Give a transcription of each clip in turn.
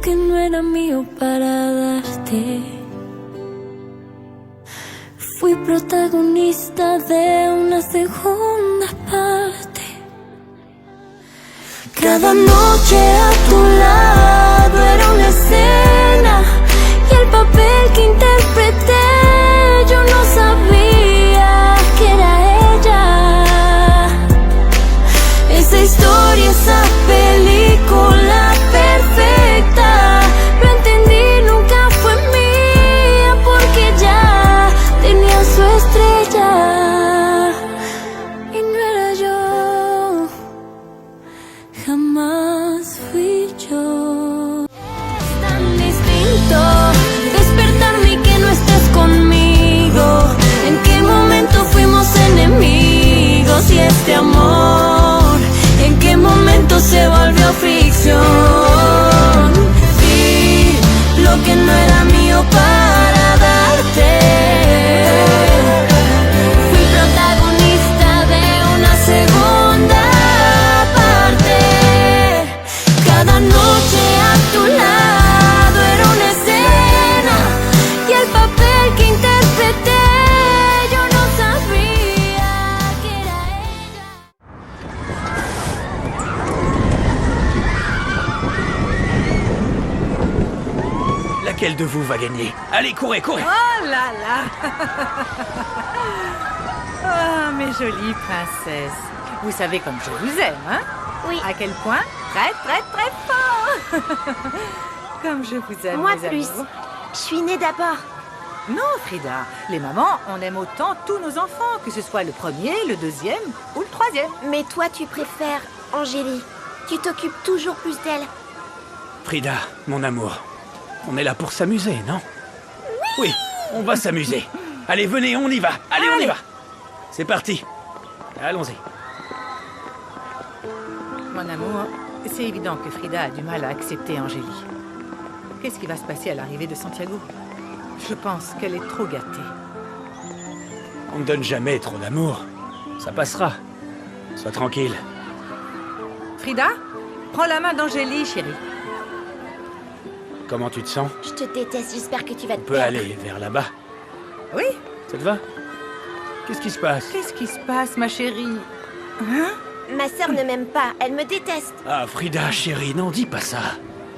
que no era mío para darte. Fui protagonista de una segunda parte. Cada noche a tu lado era una escena y el papel que interpreté yo no sabía que era ella. Esa historia, esa película perfecta, lo entendí, nunca fue mía porque ya tenía su estrella y no era yo, jamás fui yo. Es tan distinto despertarme y que no estés conmigo. ¿En qué momento fuimos enemigos? Y este amor, ¿en qué momento se volvió fricción? Vi lo que no era mío para darte. Fui protagonista de una segunda parte. Cada noche a tu lado era una escena y el papel que interpreté yo no sabía que era ella. Laquelle de vous va gagner? Allez, courez, courez! Oh là là. Ah, mes jolies princesses. Vous savez comme je vous aime, hein? Oui. À quel point? Très, très, très fort. Comme je vous aime, Moi mes plus. amours. Je suis née d'abord. Non, Frida. Les mamans, on aime autant tous nos enfants, que ce soit le premier, le deuxième ou le troisième. Mais toi, tu préfères Angélie. Tu t'occupes toujours plus d'elle. Frida, mon amour, on est là pour s'amuser, non? Oui, on va s'amuser. Allez, venez, on y va. Allez, on y va. C'est parti. Allons-y. Mon amour, c'est évident que Frida a du mal à accepter Angélie. Qu'est-ce qui va se passer à l'arrivée de Santiago? Je pense qu'elle est trop gâtée. On ne donne jamais trop d'amour. Ça passera. Sois tranquille. Frida, prends la main d'Angélie, chérie. Comment tu te sens? Je te déteste, j'espère que tu vas te On peut perdre. aller vers là-bas. Oui? Ça te va? Qu'est-ce qui se passe? Qu'est-ce qui se passe, ma chérie? Ma sœur ne m'aime pas, elle me déteste. Ah, Frida, chérie, n'en dis pas ça.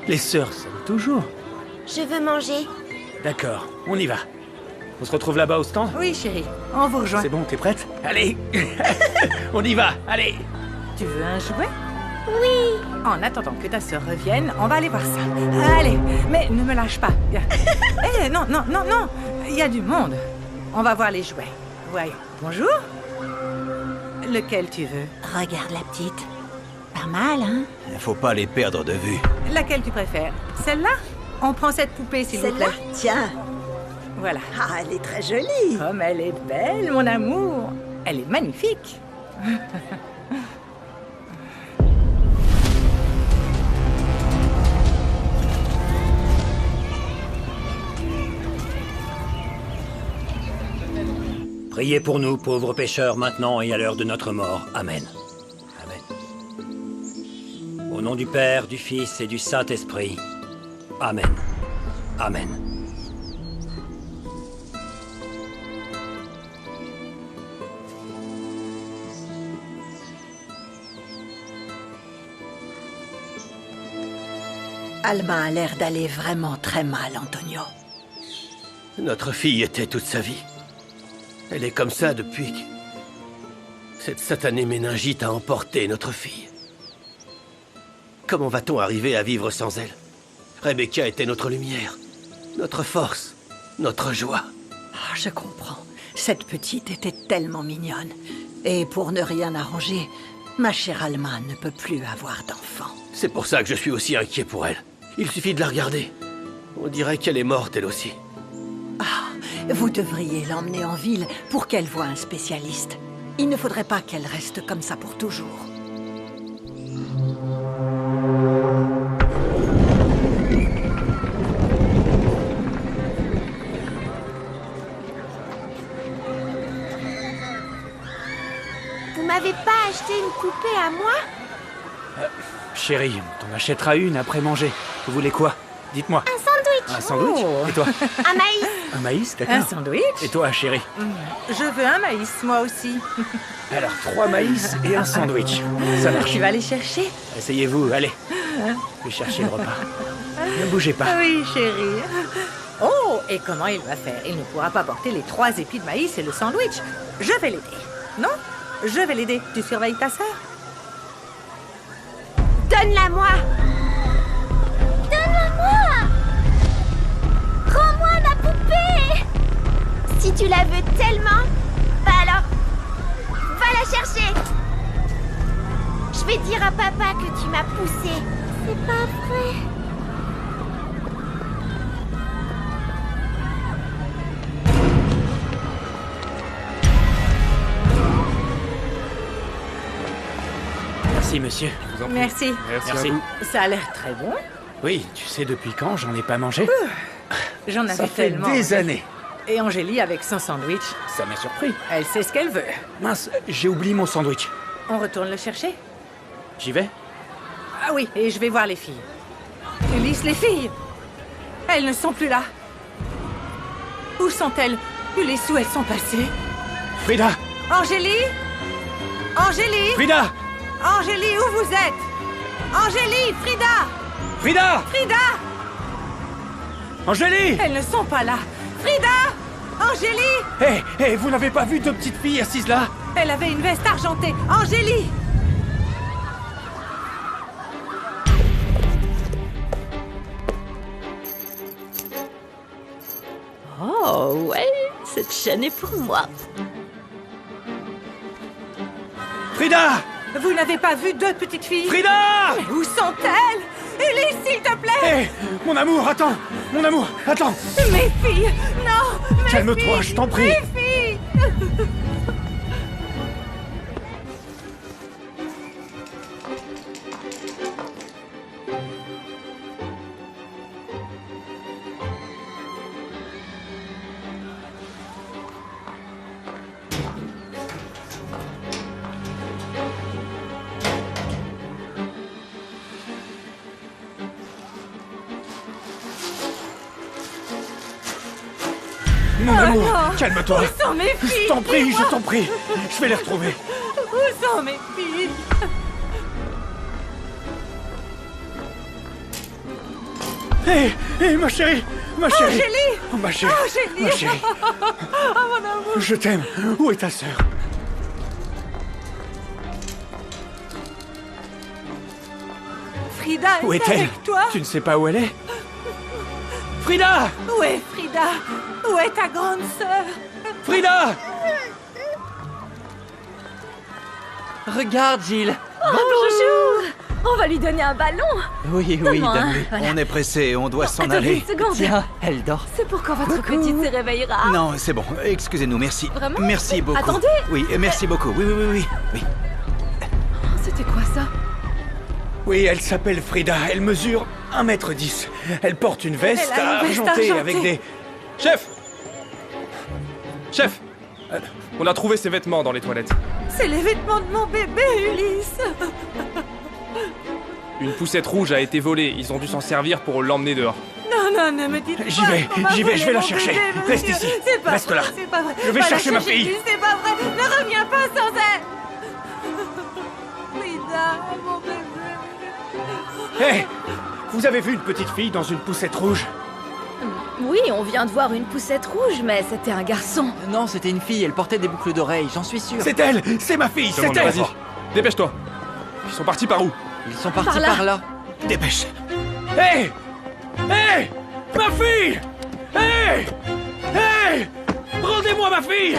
Les sœurs s'aiment toujours. Je veux manger. D'accord, on y va. On se retrouve là-bas au stand? Oui, chérie, on vous rejoint. C'est bon, t'es prête? Allez. On y va, allez. Tu veux un jouet? Oui. En attendant que ta sœur revienne, on va aller voir ça. Allez, mais ne me lâche pas. Eh, non, non, non, non. Il y a du monde. On va voir les jouets. Voyons. Bonjour. Lequel tu veux? Regarde la petite. Pas mal, hein? Faut pas les perdre de vue. Laquelle tu préfères? Celle-là? On prend cette poupée, s'il vous plaît. Celle-là? Tiens. Voilà. Ah, elle est très jolie. Comme elle est belle, mon amour. Elle est magnifique. Priez pour nous, pauvres pécheurs, maintenant et à l'heure de notre mort. Amen. Amen. Au nom du Père, du Fils et du Saint-Esprit. Amen. Amen. Alma a l'air d'aller vraiment très mal, Antonio. Notre fille était toute sa vie. Elle est comme ça depuis que... cette satanée méningite a emporté notre fille. Comment va-t-on arriver à vivre sans elle? Rebecca était notre lumière, notre force, notre joie. Ah, je comprends. Cette petite était tellement mignonne. Et pour ne rien arranger, ma chère Alma ne peut plus avoir d'enfant. C'est pour ça que je suis aussi inquiet pour elle. Il suffit de la regarder. On dirait qu'elle est morte, elle aussi. Vous devriez l'emmener en ville pour qu'elle voie un spécialiste. Il ne faudrait pas qu'elle reste comme ça pour toujours. Vous m'avez pas acheté une poupée à moi? Chérie, on t'en achètera une après manger. Vous voulez quoi? Dites-moi. Un sandwich. Un sandwich? Oh. Et toi? Un maïs. Un maïs, Un d'accord. sandwich? Et toi, chérie? Je veux un maïs, moi aussi. Alors, 3 maïs et un sandwich. Ça marche. Tu vas les chercher? Asseyez-vous, allez. Je vais chercher le repas. Ne bougez pas. Oui, chérie. Oh, et comment il va faire? Il ne pourra pas porter les 3 épis de maïs et le sandwich. Je vais l'aider. Non? Je vais l'aider. Tu surveilles ta sœur? Donne-la-moi. Donne-la-moi. Rends-moi ma poupée. Si tu la veux tellement, bah alors, va la chercher. Je vais dire à papa que tu m'as poussée. C'est pas vrai. Merci, monsieur. Merci. Merci. Ça a l'air très bon. Oui, tu sais depuis quand j'en ai pas mangé? J'en avais Ça fait tellement. des années. Et Angélie avec son sandwich. Ça m'a surpris. Elle sait ce qu'elle veut. Mince, j'ai oublié mon sandwich. On retourne le chercher? J'y vais? Ah oui, et je vais voir les filles. Ulysse, les filles! Elles ne sont plus là. Où sont-elles? Ulysse, où elles sont passées? Frida! Angélie? Angélie? Frida! Angélie, où vous êtes? Angélie, Frida! Frida! Frida! Angélie! Elles ne sont pas là. Frida! Angélie! Hé, vous n'avez pas vu 2 petites filles assises là? Elle avait une veste argentée. Angélie! Oh, ouais, cette chaîne est pour moi. Frida! Vous n'avez pas vu 2 petites filles? Frida! Mais où sont-elles? Ulysse, s'il te plaît! Hé, mon amour, attends! Mon amour, attends! Mes filles! Non! Mes Calme-toi, filles! je t'en prie. Mes filles! Mon amour, non. calme-toi! Où sont mes filles? Je t'en prie, Dis-moi. je t'en prie! Je vais les retrouver! Où sont mes filles? Hé, ma chérie! Ma chérie! Angélie! Oh, ma chérie! Angélie! Ma chérie! Oh, mon amour! Je t'aime! Où est ta sœur? Frida Où est est-elle? avec toi? Tu ne sais pas où elle est? Frida! Où est Frida? Où est ta grande sœur? Frida! Regarde, Gilles. Bonjour. On va lui donner un ballon. Oui, oui, Donne-moi un. donne-lui. Voilà. On est pressé, on doit s'en Attendez aller. une seconde. Tiens, elle dort. C'est pour quand votre petite se réveillera. Non, c'est bon. Excusez-nous, merci. Vraiment? Merci beaucoup. Attendez. Oui, merci beaucoup. Oui, oui, oui, oui. Oui. C'était quoi ça? Oui, elle s'appelle Frida. Elle mesure 1m10. Elle porte une veste Elle a une veste argentée argentée. avec des... Chef! Chef! On a trouvé ses vêtements dans les toilettes. C'est les vêtements de mon bébé, Ulysse! Une poussette rouge a été volée. Ils ont dû s'en servir pour l'emmener dehors. Non, non, ne me dites pas. J'y vais, qu'on m'a j'y vais, je vais volé la mon chercher. bébé, mon Reste Dieu. ici. C'est pas Reste vrai, là. C'est pas vrai. Je vais Va la chercher ma chercher, fille. Ulysse, c'est pas vrai. Ne reviens pas sans elle. Frida, mon bébé. Hé! Vous avez vu une petite fille dans une poussette rouge? Oui, on vient de voir une poussette rouge, mais c'était un garçon. Non, c'était une fille, elle portait des boucles d'oreilles, j'en suis sûr. C'est elle! C'est ma fille! C'est Demande, elle! vas-y. Dépêche-toi. Ils sont partis par où? Ils sont partis Par là. par là. Dépêche! Hé! Hé! Ma fille! Hé! Hé! Rendez-moi ma fille!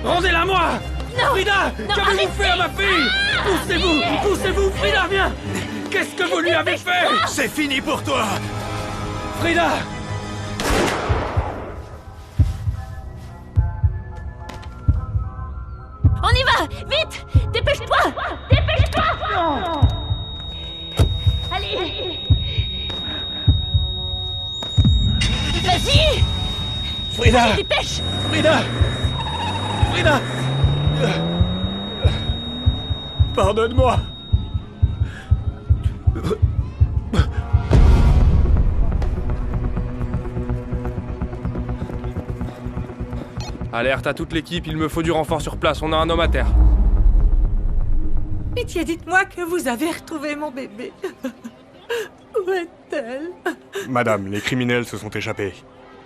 Rendez-la moi! Frida! Qu'avez-vous fait à ma fille? Poussez-vous! Poussez-vous! Frida, viens! Qu'est-ce que vous lui avez fait? C'est fini pour toi! Frida! On y va! Vite! Dépêche-toi! Dépêche-toi! Allez! Vas-y! Frida! Dépêche! Frida! Frida! Pardonne-moi. Alerte à toute l'équipe, il me faut du renfort sur place, on a un homme à terre. Pitié, dites-moi que vous avez retrouvé mon bébé. Où est-elle? Madame, les criminels se sont échappés.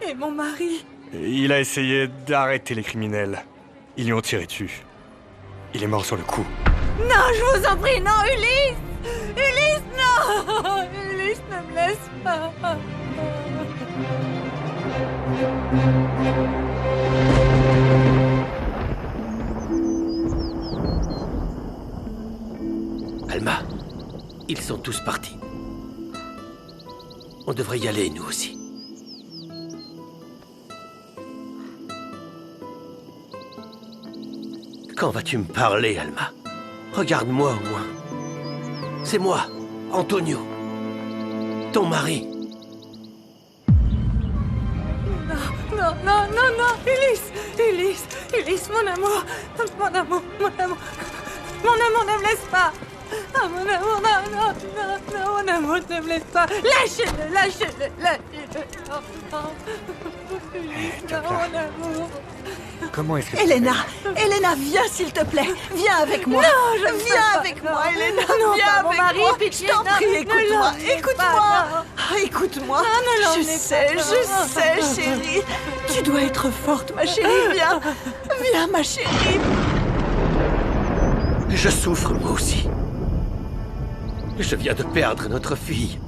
Et mon mari? Il a essayé d'arrêter les criminels. Ils lui ont tiré dessus. Il est mort sur le coup. Non, je vous en prie, non, Ulysse! Ulysse, non! Ulysse, ne me laisse pas! Alma, ils sont tous partis. On devrait y aller, nous aussi. Quand vas-tu me parler, Alma? Regarde-moi au moins. C'est moi, Antonio. Ton mari. Non, non, non, non, Ulysse! Ulysse! Ulysse, mon amour! Mon amour, mon amour! Mon amour, ne me laisse pas! Oh, mon amour, non, non, non, non, mon amour, ne me laisse pas! Lâchez-le, lâchez-le, lâchez-le! Non, non! Ulysse, non, mon amour! Comment est-ce que... Elena, Elena, viens s'il te plaît. Viens avec moi. Non, je ne peux Viens pas. avec Non, moi, Elena. non, Viens pas mon avec mari, moi. pitié, Je t'en non, prie, ne écoute-moi. l'emmenez Écoute-moi. pas, non. Ah, écoute-moi. Non, ne Je l'emmenez sais, pas, je sais, chérie. Tu dois être forte, ma chérie. Viens. Viens, ma chérie. Je souffre, moi aussi. Je viens de perdre notre fille.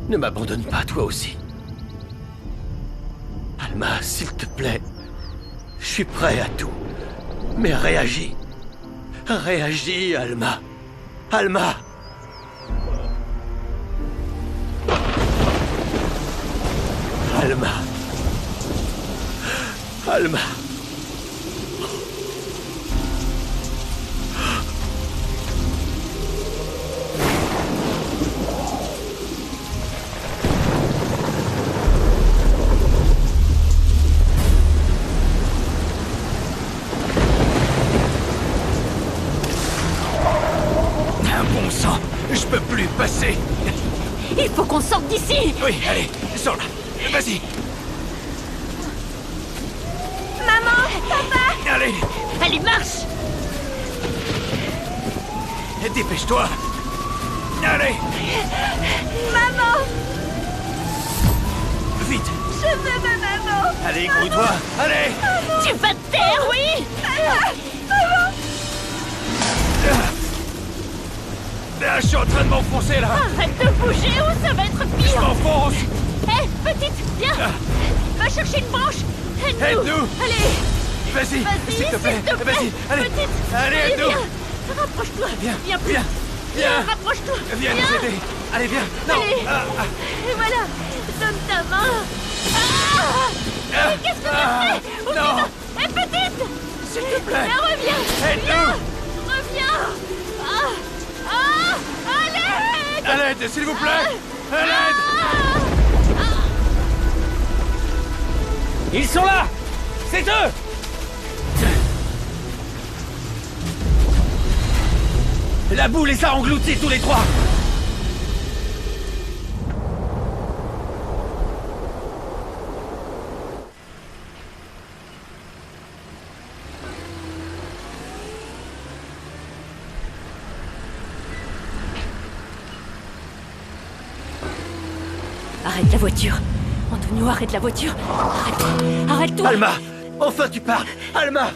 Ne m'abandonne pas, toi aussi. Alma, s'il te plaît. Je suis prêt à tout. Mais réagis. Réagis, Alma. Alma. Alma. Alma. Un bon sang. Je peux plus passer. Il faut qu'on sorte d'ici! Oui, allez, sors là. Vas-y. Maman, papa, Allez, Allez, marche! dépêche-toi. Allez, maman, vite. je veux ma maman. Allez, grouille-toi. Allez. Tu vas te taire, oui! Ah, je suis en train de m'enfoncer là. Arrête de bouger ou ça va être Je pire! m'enfonce. Hé, petite, viens! Va chercher une branche! Aide-nous! Aide-nous. Allez! Vas-y, Vas-y, s'il te plaît. s'il te plaît. Vas-y, allez. Petite, Allez, aide-nous. viens! Rapproche-toi! Viens, plus! viens, viens. Rapproche-toi! Viens nous aider. Allez, viens. Non. Allez. Et voilà! Donne ta main! Mais qu'est-ce que tu fais? Non. Hé, petite! S'il te plaît. Viens, reviens! Aide-nous. Reviens! À l'aide! À l'aide, s'il vous plaît. À l'aide. Ils sont là! C'est eux! La boue les a engloutis tous les trois. Arrête la voiture! Antonio, arrête la voiture! Arrête! Arrête tout! Alma. Enfin, tu parles. Alma.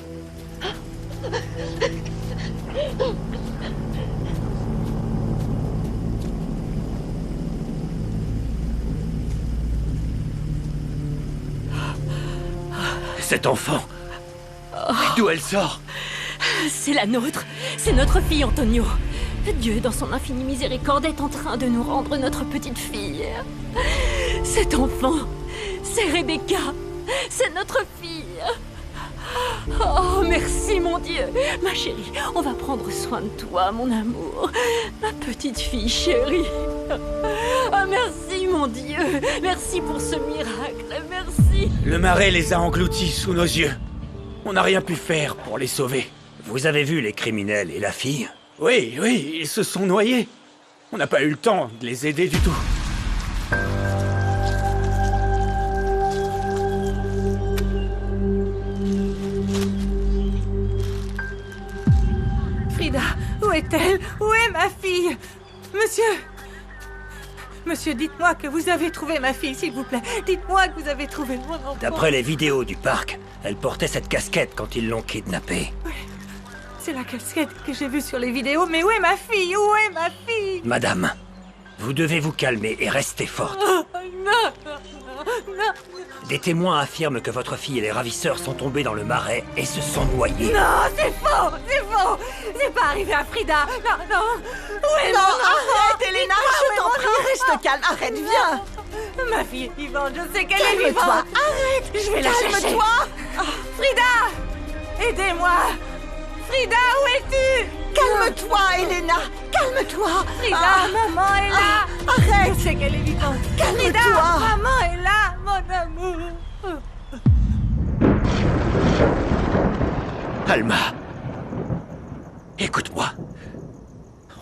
Cet enfant. D'où elle sort? C'est la nôtre! C'est notre fille, Antonio! Dieu, dans son infinie miséricorde, est en train de nous rendre notre petite fille. Cet enfant, c'est Rebecca! C'est notre fille! Oh, merci, mon Dieu! Ma chérie, on va prendre soin de toi, mon amour. Ma petite fille chérie. Oh, merci, mon Dieu! Merci pour ce miracle, merci! Le marais les a engloutis sous nos yeux. On n'a rien pu faire pour les sauver. Vous avez vu les criminels et la fille? Oui, oui, ils se sont noyés. On n'a pas eu le temps de les aider du tout. Frida, où est-elle? Où est ma fille? Monsieur! Monsieur, dites-moi que vous avez trouvé ma fille, s'il vous plaît. Dites-moi que vous avez trouvé mon enfant. D'après les vidéos du parc, elle portait cette casquette quand ils l'ont kidnappée. Oui, c'est la casquette que j'ai vue sur les vidéos, mais où est ma fille? Où est ma fille? Madame, vous devez vous calmer et rester forte. Oh, non, non. Des témoins affirment que votre fille et les ravisseurs sont tombés dans le marais et se sont noyés. Non, c'est faux! C'est faux! C'est pas arrivé à Frida! Non, non! Où est Non, mon enfant? arrête, Elena, je t'en prie, reste calme, arrête, viens. Ma fille est vivante, je sais qu'elle est vivante! Calme-toi, arrête, je vais la chercher! Calme-toi. Frida! Aidez-moi! Frida, où es-tu? Calme-toi, Elena, calme-toi. Frida, maman est là! Arrête. Je sais qu'elle est vivante! Calme-toi. Frida, maman est là, mon amour! Alma, écoute-moi.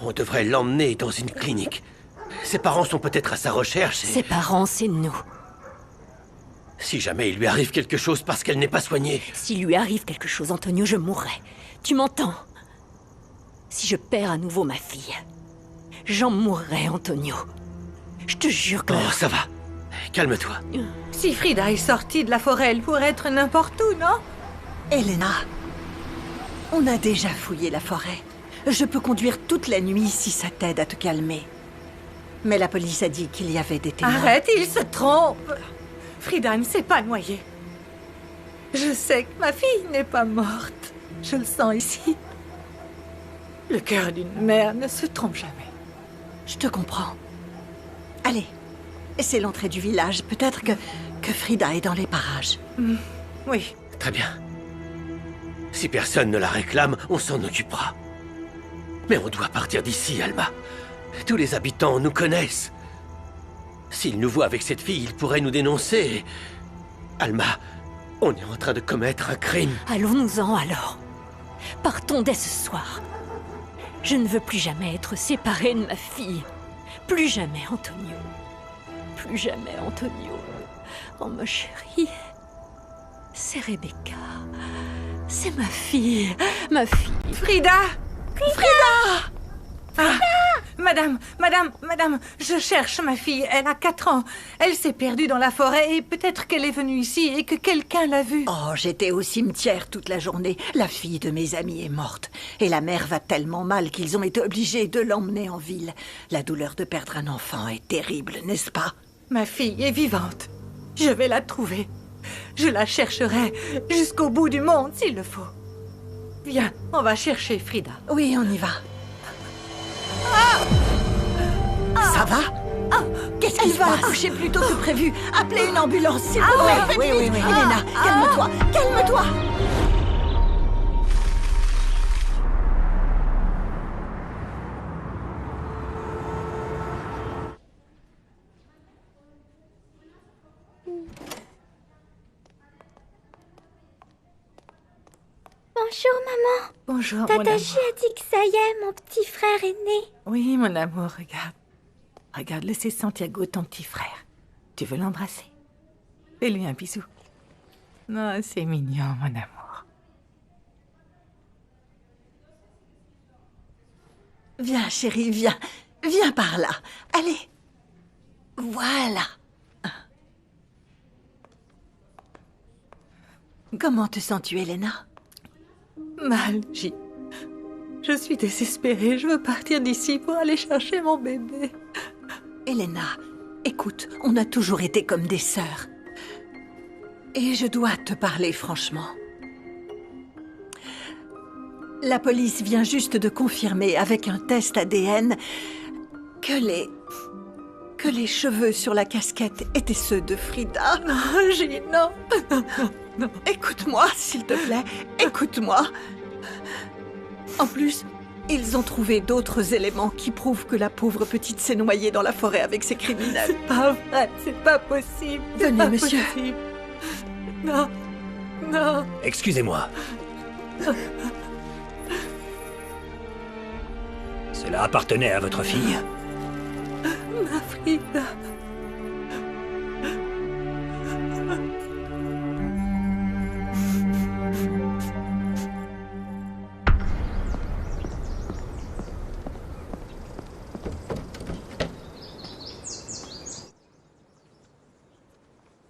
On devrait l'emmener dans une clinique. Ses parents sont peut-être à sa recherche et... Ses parents, c'est nous. Si jamais il lui arrive quelque chose parce qu'elle n'est pas soignée... S'il lui arrive quelque chose, Antonio, je mourrai. Tu m'entends? Si je perds à nouveau ma fille, j'en mourrai, Antonio. Je te jure que... Oh, ça va. Calme-toi. Si Frida est sortie de la forêt, elle pourrait être n'importe où, non? Elena, on a déjà fouillé la forêt. Je peux conduire toute la nuit si ça t'aide à te calmer. Mais la police a dit qu'il y avait des témoins. Arrête, il se trompe! Frida ne s'est pas noyée. Je sais que ma fille n'est pas morte. Je le sens ici. Le cœur d'une mère ne se trompe jamais. Je te comprends. Allez, c'est l'entrée du village. Peut-être que Frida est dans les parages. Oui. Très bien. Si personne ne la réclame, on s'en occupera. Mais on doit partir d'ici, Alma. Tous les habitants nous connaissent. S'ils nous voient avec cette fille, ils pourraient nous dénoncer. Alma, on est en train de commettre un crime. Allons-nous-en alors. Partons dès ce soir. Je ne veux plus jamais être séparée de ma fille. Plus jamais, Antonio. Plus jamais, Antonio. Oh, ma chérie. C'est Rebecca. C'est ma fille. Ma fille. Frida! Frida! Ah, madame, je cherche ma fille. Elle a 4 ans. Elle s'est perdue dans la forêt et peut-être qu'elle est venue ici et que quelqu'un l'a vue. Oh, j'étais au cimetière toute la journée. La fille de mes amis est morte. Et la mère va tellement mal qu'ils ont été obligés de l'emmener en ville. La douleur de perdre un enfant est terrible, n'est-ce pas? Ma fille est vivante. Je vais la trouver. Je la chercherai jusqu'au bout du monde s'il le faut. Viens, on va chercher Frida. Oui, on y va. Ça va? Qu'est-ce qui se passe? Elle va accoucher plus tôt que prévu. Appelez une ambulance, s'il vous plaît. Faites vite. Elena, calme-toi, calme-toi. Bonjour, maman. Bonjour, mon Tatashi amour. a dit que ça y est, mon petit frère est né. Oui, mon amour, regarde. Regarde-le, c'est Santiago, ton petit frère. Tu veux l'embrasser? Fais-lui un bisou. Non, c'est mignon, mon amour. Viens, chérie, viens. Viens par là. Allez. Voilà. Comment te sens-tu, Elena? Mal, J. Je suis désespérée. Je veux partir d'ici pour aller chercher mon bébé. Elena, écoute, on a toujours été comme des sœurs. Et je dois te parler franchement. La police vient juste de confirmer avec un test ADN que les cheveux sur la casquette étaient ceux de Frida. Non, J, non. Non. Écoute-moi, s'il te plaît. Écoute-moi. En plus, ils ont trouvé d'autres éléments qui prouvent que la pauvre petite s'est noyée dans la forêt avec ces criminels. C'est pas vrai, c'est pas possible. Venez, monsieur. Possible. Non, non. Excusez-moi. Cela appartenait à votre fille. Ma Frida.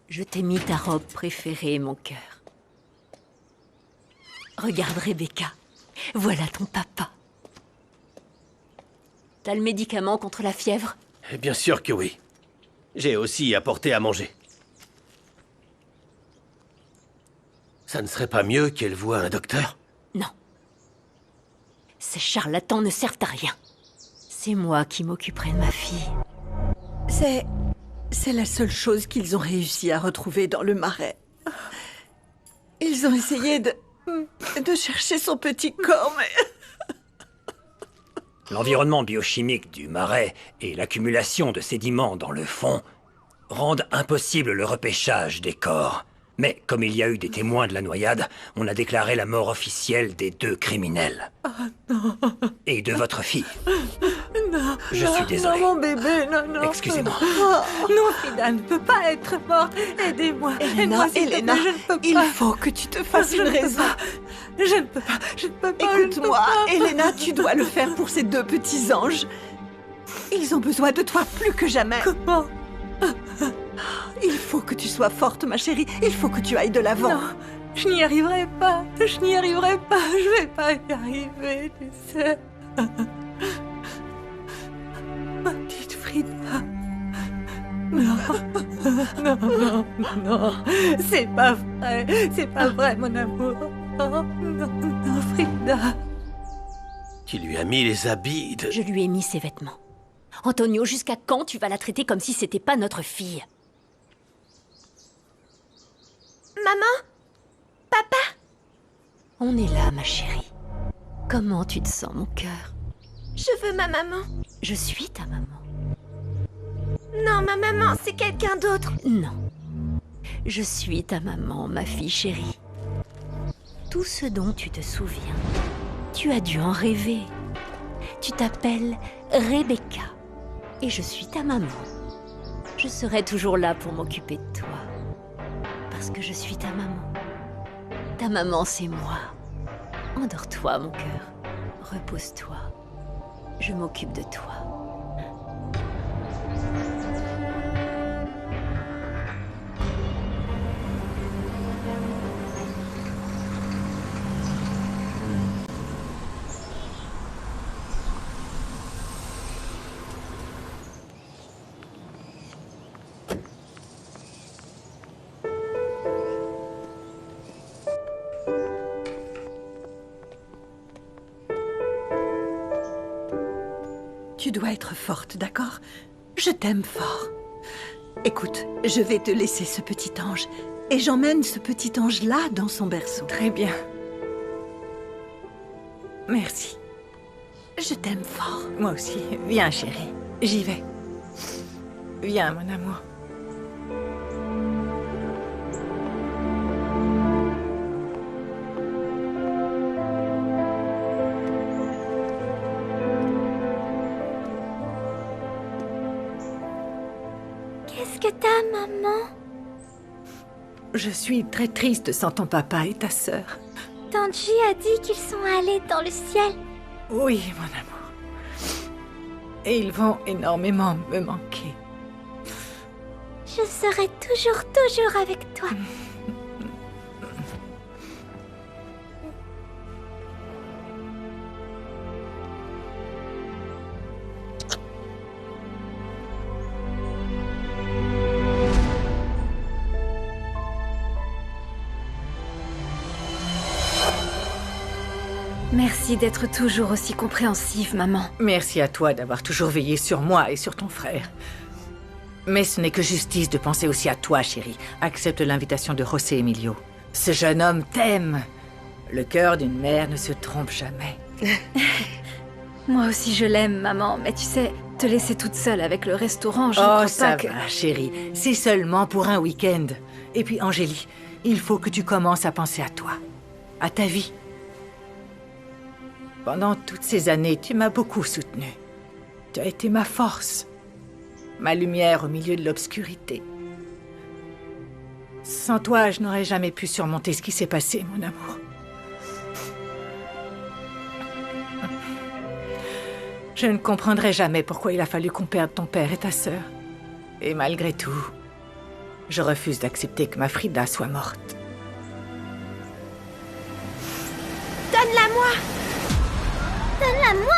Je t'ai mis ta robe préférée, mon cœur. Regarde, Rebecca. Voilà ton papa. T'as le médicament contre la fièvre? Bien sûr que oui. J'ai aussi apporté à manger. Ça ne serait pas mieux qu'elle voie un docteur? Non. Ces charlatans ne servent à rien. C'est moi qui m'occuperai de ma fille. C'est la seule chose qu'ils ont réussi à retrouver dans le marais. Ils ont essayé de chercher son petit corps, mais... L'environnement biochimique du marais et l'accumulation de sédiments dans le fond rendent impossible le repêchage des corps. Mais comme il y a eu des témoins de la noyade, on a déclaré la mort officielle des 2 criminels. Oh non. Et de votre fille. Non. Je suis désolé. Non, mon bébé, non. Excusez-moi. Non, Frida ne peut pas être morte. Aidez-moi. Elena, Aide-moi, s'il te plaît, je ne peux pas. il faut que tu te fasses Je une ne peux raison. pas. Je ne peux pas. Je ne peux pas. Écoute-moi, Elena, tu dois le faire pour ces 2 petits anges. Ils ont besoin de toi plus que jamais. Comment? Il faut que tu sois forte, ma chérie. Il faut que tu ailles de l'avant. Non, je n'y arriverai pas. Je n'y arriverai pas. Je vais pas y arriver, tu sais. Ma petite Frida. Non. C'est pas vrai. C'est pas vrai, mon amour. Non, Frida. Tu lui as mis les habits de... Je lui ai mis ses vêtements. Antonio, jusqu'à quand tu vas la traiter comme si c'était pas notre fille? Maman? Papa? On est là, ma chérie. Comment tu te sens, mon cœur? Je veux ma maman. Je suis ta maman. Non, ma maman, c'est quelqu'un d'autre. Non. Je suis ta maman, ma fille chérie. Tout ce dont tu te souviens, tu as dû en rêver. Tu t'appelles Rebecca. Et je suis ta maman. Je serai toujours là pour m'occuper de toi. Parce que je suis ta maman. Ta maman, c'est moi. Endors-toi, mon cœur. Repose-toi. Je m'occupe de toi. Tu dois être forte, d'accord? Je t'aime fort. Écoute, je vais te laisser ce petit ange. Et j'emmène ce petit ange-là dans son berceau. Très bien. Merci. Je t'aime fort. Moi aussi. Viens, chérie. J'y vais. Viens, mon amour. Qu'est-ce que t'as, maman? Je suis très triste sans ton papa et ta sœur. Tanji a dit qu'ils sont allés dans le ciel. Oui, mon amour. Et ils vont énormément me manquer. Je serai toujours avec toi. Merci d'être toujours aussi compréhensive, maman. Merci à toi d'avoir toujours veillé sur moi et sur ton frère. Mais ce n'est que justice de penser aussi à toi, chérie. Accepte l'invitation de José Emilio. Ce jeune homme t'aime. Le cœur d'une mère ne se trompe jamais. Moi aussi je l'aime, maman, mais tu sais, te laisser toute seule avec le restaurant, je ne Oh, crois ça pas que... va, chérie. C'est seulement pour un week-end. Et puis, Angélie, il faut que tu commences à penser à toi. À ta vie. Pendant toutes ces années, tu m'as beaucoup soutenue. Tu as été ma force, ma lumière au milieu de l'obscurité. Sans toi, je n'aurais jamais pu surmonter ce qui s'est passé, mon amour. Je ne comprendrai jamais pourquoi il a fallu qu'on perde ton père et ta sœur. Et malgré tout, je refuse d'accepter que ma Frida soit morte. Donne-la-moi! Donne-la-moi!